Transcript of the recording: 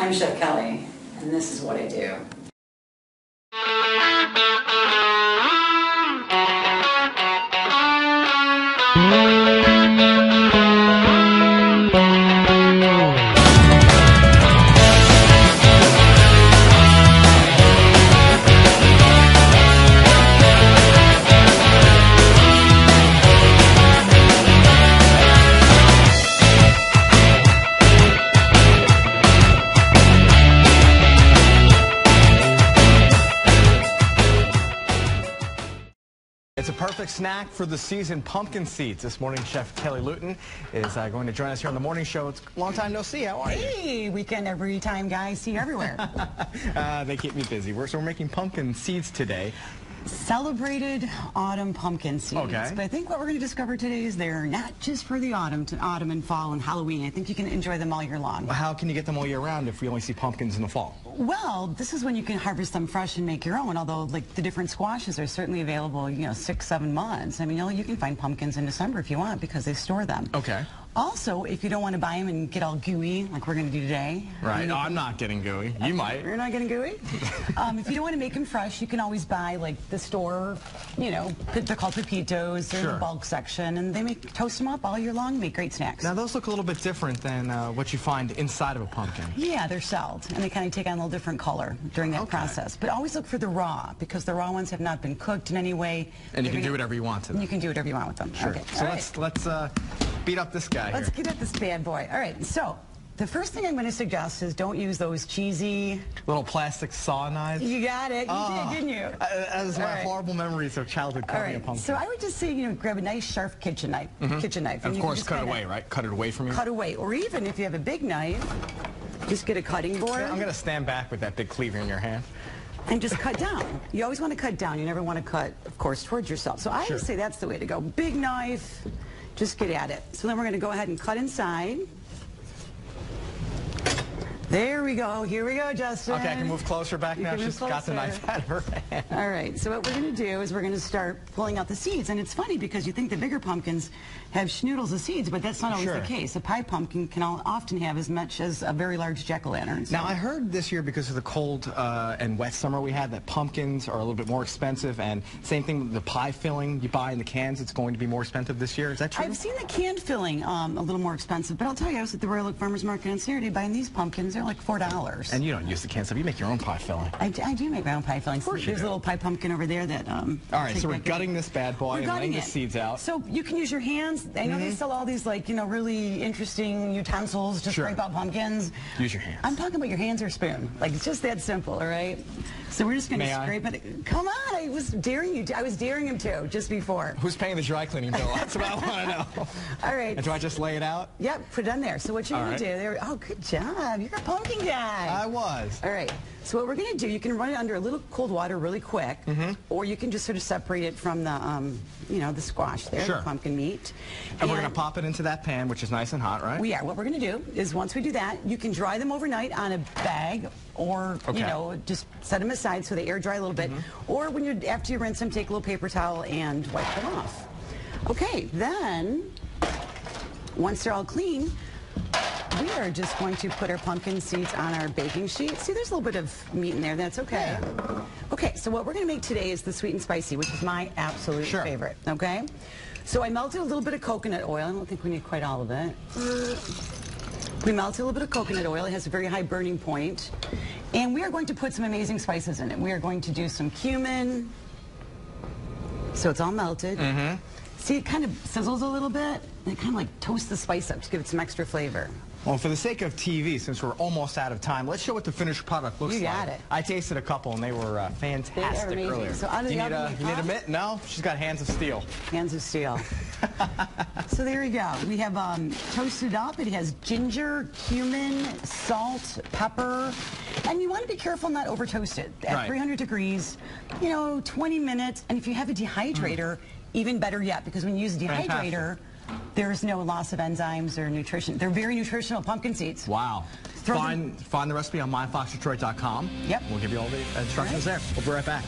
I'm Chef Kelly, and this is what I do. It's a perfect snack for the season, pumpkin seeds. This morning, Chef Kelli Luton is going to join us here on the morning show. It's a long time no see. How are you? Hey, weekend every time, guys. See you everywhere. They keep me busy. So we're making pumpkin seeds today. Celebrated autumn pumpkin seeds. Okay. But I think what we're going to discover today is they're not just for the autumn and fall and Halloween. I think you can enjoy them all year long. Well, how can you get them all year round if we only see pumpkins in the fall? Well, this is when you can harvest them fresh and make your own, although like the different squashes are certainly available, 6-7 months. I mean, you can find pumpkins in December if you want because they store them. Okay. Also, if you don't want to buy them and get all gooey, like we're going to do today. Right. No, I'm not getting gooey. You might. You're not getting gooey? If you don't want to make them fresh, you can always buy, like, the store, they're called pepitos. They're in the bulk section, and they toast them up all year long, make great snacks. Now, those look a little bit different than what you find inside of a pumpkin. Yeah, they're shelled, and they kind of take on a little different color during that process. But always look for the raw, because the raw ones have not been cooked in any way. And you can do whatever you want to them. You can do whatever you want with them. Sure. Okay. So let's beat up this guy Let's get at this bad boy. All right, so the first thing I'm going to suggest is don't use those cheesy... little plastic saw knives. You got it. You did, didn't you? That is my horrible memories of childhood cutting a pumpkin. So I would just say, grab a nice sharp kitchen knife. And of course, cut it away, right? Cut it away from you? Cut away. Or even if you have a big knife, just get a cutting board. I'm going to stand back with that big cleaver in your hand. And just cut down. You always want to cut down. You never want to cut, of course, towards yourself. So I would say that's the way to go. Big knife. Just get at it. So then we're going to go ahead and cut inside. There we go. Here we go, Justin. Okay, I can move closer back now. She's got the knife out of her hand. All right, so what we're going to do is we're going to start pulling out the seeds. And it's funny because you think the bigger pumpkins have schnoodles of seeds, but that's not always the case. A pie pumpkin can often have as much as a very large jack-o'-lantern. So. Now, I heard this year because of the cold and wet summer we had that pumpkins are a little bit more expensive. And same thing with the pie filling you buy in the cans, it's going to be more expensive this year. Is that true? I've seen the canned filling a little more expensive, but I'll tell you, I was at the Royal Oak Farmers Market on Saturday buying these pumpkins. They're like $4. And you don't use the canned stuff. You make your own pie filling. I do make my own pie filling. Of course There's you do. a little pie pumpkin over there that... all right, so we're gutting this bad boy and laying the seeds out. So you can use your hands. I know they sell all these, really interesting utensils to scrape out pumpkins. Use your hands. I'm talking about your hands or spoon. Like, it's just that simple, all right? So we're just going to scrape it. Come on, I was daring you. I was daring him to just before. Who's paying the dry cleaning bill? That's what I want to know. All right. And do I just lay it out? Yep, put it on there. So what you're going to do, oh, good job. You're a pumpkin guy. I was. All right. So what we're going to do, you can run it under a little cold water really quick, or you can just sort of separate it from the, the squash there, the pumpkin meat. And we're going to pop it into that pan, which is nice and hot, right? We are. What we're going to do is once we do that, you can dry them overnight on a bag, or, just set them aside so they air dry a little bit. Or when after you rinse them, take a little paper towel and wipe them off. Okay, then, once they're all clean, we are just going to put our pumpkin seeds on our baking sheet. See, there's a little bit of meat in there. That's okay. Yeah. Okay, so what we're going to make today is the sweet and spicy, which is my absolute favorite, okay? So I melted a little bit of coconut oil. I don't think we need quite all of it. We melted a little bit of coconut oil. It has a very high burning point. And we are going to put some amazing spices in it. We are going to do some cumin. So it's all melted. See, it kind of sizzles a little bit. And it kind of like toasts the spice up to give it some extra flavor. Well, for the sake of TV, since we're almost out of time, let's show what the finished product looks like. You got it. I tasted a couple, and they were fantastic earlier. So out of the oven, you need a mitt? No? She's got hands of steel. Hands of steel. So there you go. We have toasted up. It has ginger, cumin, salt, pepper. And you want to be careful not over toast it. At 300 degrees, 20 minutes. And if you have a dehydrator, even better yet, because when you use a dehydrator, there's no loss of enzymes or nutrition. They're very nutritional pumpkin seeds. Wow. Find the recipe on myfoxdetroit.com. Yep. We'll give you all the instructions there. We'll be right back.